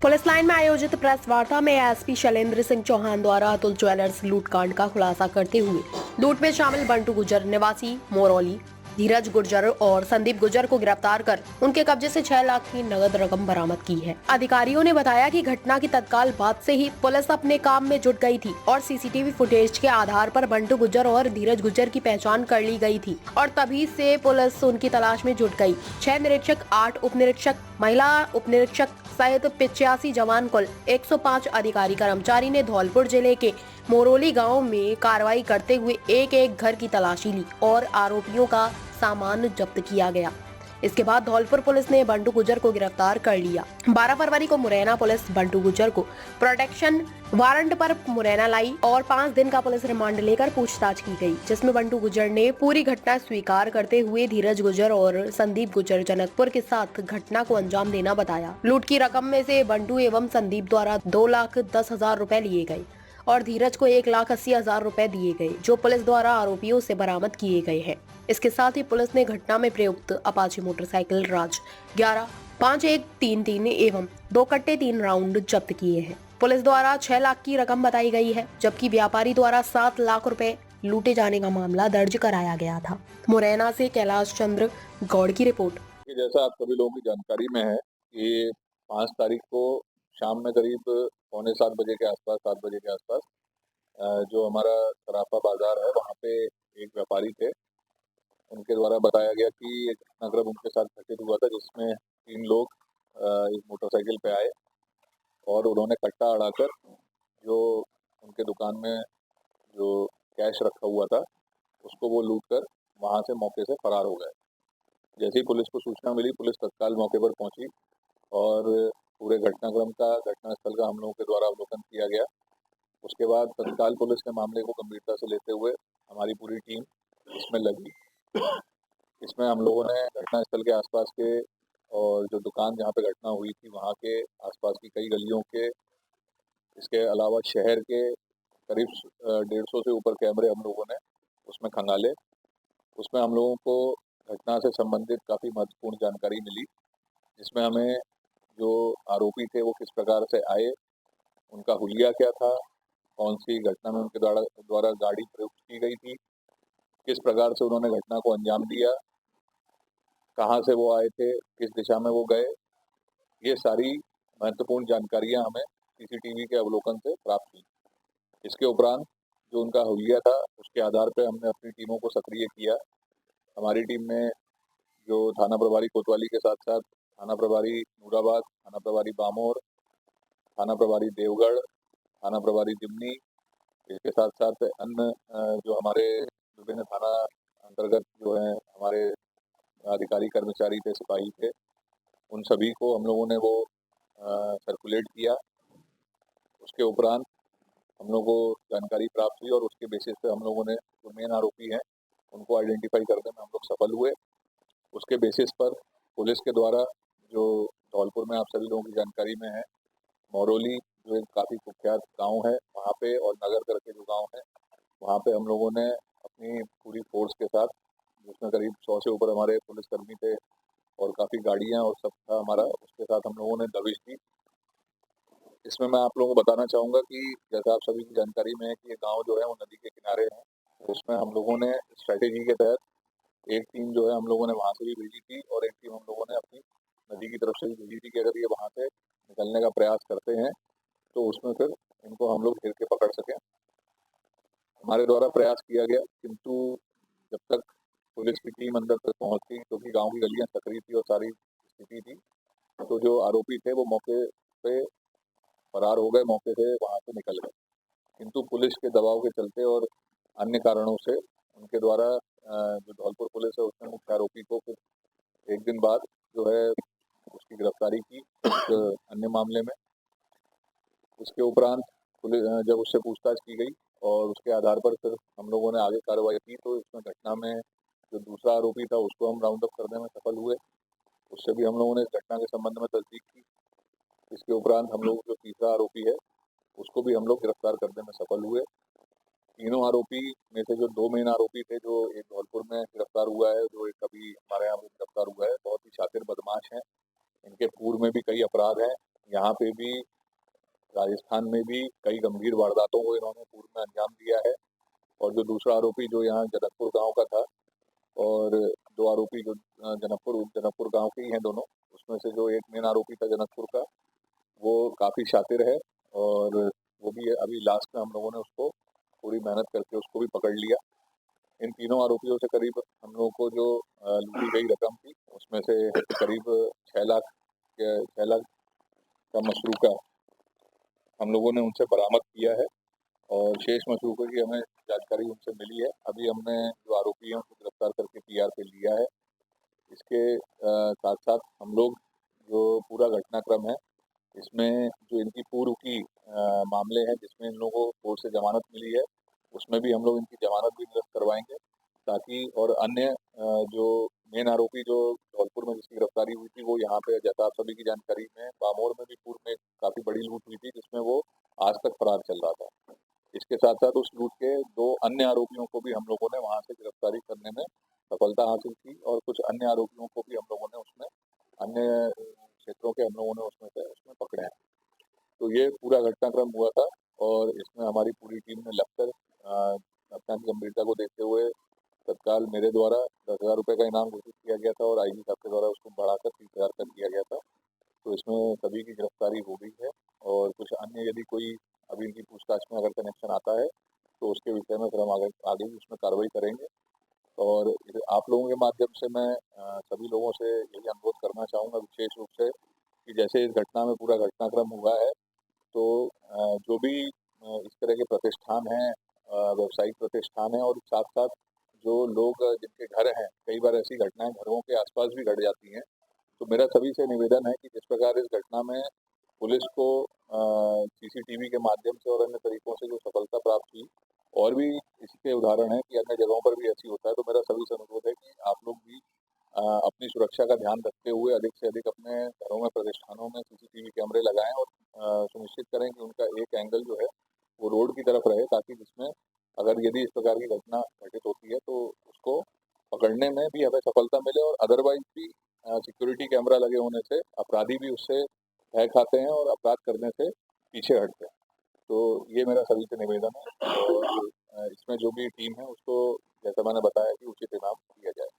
Police line में आयोजित press वार्ता में एसपी शैलेंद्र सिंह चौहान द्वारा अतुल ज्वेलर्स लूटकांड का खुलासा करते हुए लूट में शामिल बंटू गुर्जर निवासी मोरौली, धीरज गुर्जर और संदीप गुर्जर को गिरफ्तार कर उनके कब्जे से 6 लाख की नगद रकम बरामद की है। अधिकारियों ने बताया कि घटना की तत्काल बाद से ही पुलिस अपने काम में जुट गई थी और सीसीटीवी फुटेज के आधार पर बंटू गुर्जर और धीरज गुर्जर की पहचान कर ली गई थी और तभी से पुलिस उनकी तलाश में जुट गई। 6 निरीक्षक, 8 उप निरीक्षक, महिला उप निरीक्षक सहित 85 जवान कुल 105 अधिकारी कर्मचारी ने धौलपुर जिले के मोरोली गांव में कार्रवाई करते हुए एक एक घर की तलाशी ली और आरोपियों का सामान जब्त किया गया। इसके बाद धौलपुर पुलिस ने बंटू गुर्जर को गिरफ्तार कर लिया। 12 फरवरी को मुरैना पुलिस बंटू गुर्जर को प्रोटेक्शन वारंट पर मुरैना लाई और 5 दिन का पुलिस रिमांड लेकर पूछताछ की गई, जिसमें बंटू गुर्जर ने पूरी घटना स्वीकार करते हुए धीरज गुर्जर और संदीप गुर्जर जनकपुर के साथ घटना को अंजाम देना बताया। लूट की रकम में से बंटू एवं संदीप द्वारा 2,10,000 रुपए लिए गए और धीरज को 1,80,000 रुपए दिए गए, जो पुलिस द्वारा आरोपियों से बरामद किए गए हैं। इसके साथ ही पुलिस ने घटना में प्रयुक्त अपाचे मोटरसाइकिल राज 11-5133 एवं 2 कट्टे 3 राउंड जब्त किए हैं। पुलिस द्वारा 6 लाख की रकम बताई गई है, जबकि व्यापारी द्वारा 7 लाख रुपए लूटे जाने का मामला दर्ज कराया गया था। मुरैना से कैलाश चंद्र गौड़ की रिपोर्ट। जैसा आप सभी लोगों की जानकारी में है कि 5 तारीख को शाम में करीब 6:45 बजे के आसपास, 7 बजे के आसपास जो हमारा सराफा बाजार है वहाँ पे एक व्यापारी थे। उनके द्वारा बताया गया कि एक घटनाक्रम उनके साथ घटित हुआ था, जिसमें 3 लोग एक मोटरसाइकिल पे आए और उन्होंने कट्टा अड़ाकर जो उनके दुकान में जो कैश रखा हुआ था उसको वो लूट कर वहाँ से मौके से फरार हो गए। जैसे ही पुलिस को सूचना मिली, पुलिस तत्काल मौके पर पहुंची और पूरे घटनास्थल का हम लोगों के द्वारा अवलोकन किया गया। उसके बाद तत्काल पुलिस ने मामले को गंभीरता से लेते हुए हमारी पूरी टीम इसमें लगी। इसमें हम लोगों ने घटनास्थल के आसपास के और जो दुकान जहाँ पे घटना हुई थी वहाँ के आसपास की कई गलियों के, इसके अलावा शहर के करीब 150 से ऊपर कैमरे हम लोगों ने उसमें खंगाले। उसमें हम लोगों को घटना से संबंधित काफ़ी महत्वपूर्ण जानकारी मिली, जिसमें हमें जो आरोपी थे वो किस प्रकार से आए, उनका हुलिया क्या था, कौन सी घटना में उनके द्वारा गाड़ी प्रयुक्त की गई थी, किस प्रकार से उन्होंने घटना को अंजाम दिया, कहाँ से वो आए थे, किस दिशा में वो गए, ये सारी महत्वपूर्ण जानकारियाँ हमें सीसीटीवी के अवलोकन से प्राप्त हुई। इसके उपरांत जो उनका हुलिया था उसके आधार पर हमने अपनी टीमों को सक्रिय किया। हमारी टीम में जो थाना प्रभारी कोतवाली के साथ साथ थाना प्रभारी नूराबाद, थाना प्रभारी बामोर, थाना प्रभारी देवगढ़, थाना प्रभारी दिमनी, इसके साथ साथ अन्य जो हमारे विभिन्न थाना अंतर्गत जो है हमारे अधिकारी कर्मचारी थे, सिपाही थे, उन सभी को हम लोगों ने वो सर्कुलेट किया। उसके उपरांत हम लोगों को जानकारी प्राप्त हुई और उसके बेसिस पे हम लोगों ने जो मेन आरोपी हैं उनको आइडेंटिफाई करने में हम लोग सफल हुए। उसके बेसिस पर पुलिस के द्वारा जो धौलपुर में आप सभी लोगों की जानकारी में है, मोरोली जो एक काफ़ी कुख्यात गांव है, वहाँ पे और नगर करके जो गांव है वहाँ पे हम लोगों ने अपनी पूरी फोर्स के साथ, जिसमें करीब 100 से ऊपर हमारे पुलिसकर्मी थे और काफ़ी गाड़ियाँ और सब था हमारा, उसके साथ हम लोगों ने दबिश दी। इसमें मैं आप लोगों को बताना चाहूँगा कि जैसा आप सभी की जानकारी में है कि ये गाँव जो है वो नदी के किनारे है। उसमें हम लोगों ने स्ट्रैटेजी के तहत एक टीम जो है हम लोगों ने वहाँ से भी भेजी थी और एक टीम हम लोगों ने अपनी नदी की तरफ से भी भेजी थी कि अगर ये वहाँ से निकलने का प्रयास करते हैं तो उसमें फिर इनको हम लोग घेर के पकड़ सकें। हमारे द्वारा प्रयास किया गया, किंतु जब तक पुलिस की टीम अंदर तक पहुँचती, क्योंकि गाँव की गलियाँ सकरी थी और सारी स्थिति थी, तो जो आरोपी थे वो मौके पे फरार हो गए, मौके से वहाँ से निकल गए। किंतु पुलिस के दबाव के चलते और अन्य कारणों से उनके द्वारा जो धौलपुर पुलिस है उसने मुख्य आरोपी को फिर एक दिन बाद जो है उसकी गिरफ्तारी की अन्य मामले में। उसके उपरांत पुलिस जब उससे पूछताछ की गई और उसके आधार पर फिर हम लोगों ने आगे कार्रवाई की, तो इसमें घटना में जो दूसरा आरोपी था उसको हम राउंड अप करने में सफल हुए। उससे भी हम लोगों ने इस घटना के संबंध में तस्दीक की। इसके उपरांत हम लोग जो तीसरा आरोपी है उसको भी हम लोग गिरफ्तार करने में सफल हुए। तीनों आरोपी में से जो 2 मेन आरोपी थे, जो एक धौलपुर में गिरफ्तार हुआ है, जो एक अभी हमारे यहाँ गिरफ्तार हुआ है, बहुत ही शातिर बदमाश हैं। इनके पूर्व में भी कई अपराध हैं। यहाँ पे भी, राजस्थान में भी कई गंभीर वारदातों को इन्होंने पूर्व में अंजाम दिया है। और जो दूसरा आरोपी जो यहाँ जनकपुर गांव का था, और दो आरोपी जो जनकपुर गांव के ही हैं दोनों, उसमें से जो एक मेन आरोपी था जनकपुर का, वो काफ़ी शातिर है। और वो भी अभी लास्ट में हम लोगों ने उसको पूरी मेहनत करके उसको भी पकड़ लिया। इन तीनों आरोपियों से करीब हम लोगों को जो लूटी गई रकम थी, उसमें से करीब 6 लाख का मशरूका हम लोगों ने उनसे बरामद किया है। और शेष मशरूकों की हमें जानकारी उनसे मिली है। अभी हमने जो आरोपी हैं उनको गिरफ्तार करके पीआर पे लिया है। इसके साथ साथ हम लोग जो पूरा घटनाक्रम है, इसमें जो इनकी पूर्व की मामले हैं जिसमें इन लोगों को कोर्ट से जमानत मिली है, उसमें भी हम लोग इनकी जमानत भी निरस्त करवाएंगे, ताकि और अन्य जो मेन आरोपी जो धौलपुर में जिसकी गिरफ्तारी हुई थी, वो यहाँ पे, जैसा आप सभी की जानकारी में, बामोर में भी पूर्व में काफी बड़ी लूट हुई थी जिसमें वो आज तक फरार चल रहा था। इसके साथ साथ उस लूट के दो अन्य आरोपियों को भी हम लोगों ने वहां से गिरफ्तारी करने में सफलता हासिल की, और कुछ अन्य आरोपियों को भी हम लोगों ने उसमें अन्य क्षेत्रों के हम लोगों ने उसमें पकड़े हैं। तो ये पूरा घटनाक्रम हुआ था। और इसमें हमारी पूरी टीम ने लगकर घटना की गंभीरता को देखते हुए तत्काल मेरे द्वारा 10,000 रुपये का इनाम घोषित किया गया था, और आईजी साहब के द्वारा उसको बढ़ाकर 30,000 कर दिया गया था। तो इसमें सभी की गिरफ्तारी हो गई है। और कुछ अन्य यदि कोई अभी इनकी पूछताछ में अगर कनेक्शन आता है, तो उसके विषय में फिर हम आगे आगे भी उसमें कार्रवाई करेंगे। और आप लोगों के माध्यम से मैं सभी लोगों से यही अनुरोध करना चाहूँगा विशेष रूप से, कि जैसे इस घटना में पूरा घटनाक्रम हुआ है, तो जो भी इस तरह के प्रतिष्ठान हैं, व्यावसायिक प्रतिष्ठान हैं, और साथ साथ जो लोग जिनके घर हैं, कई बार ऐसी घटनाएं घरों के आसपास भी घट जाती हैं। तो मेरा सभी से निवेदन है कि जिस प्रकार इस घटना में पुलिस को सीसीटीवी के माध्यम से और अन्य तरीकों से जो सफलता प्राप्त हुई, और भी इसके उदाहरण हैं कि अन्य जगहों पर भी ऐसी होता है। तो मेरा सभी से अनुरोध है कि आप लोग भी अपनी सुरक्षा का ध्यान रखते हुए अधिक से अधिक अपने घरों में, प्रतिष्ठानों में सीसीटीवी कैमरे लगाएं, और सुनिश्चित करें कि उनका एक एंगल जो है वो रोड की तरफ रहे, ताकि जिसमें अगर यदि इस प्रकार की घटना घटित होती है तो उसको पकड़ने में भी हमें सफलता मिले, और अदरवाइज भी सिक्योरिटी कैमरा लगे होने से अपराधी भी उससे भय खाते हैं और अपराध करने से पीछे हटते हैं। तो ये मेरा सभी से निवेदन है। और इसमें जो भी टीम है उसको, जैसा मैंने बताया, कि उचित इनाम दिया जाए।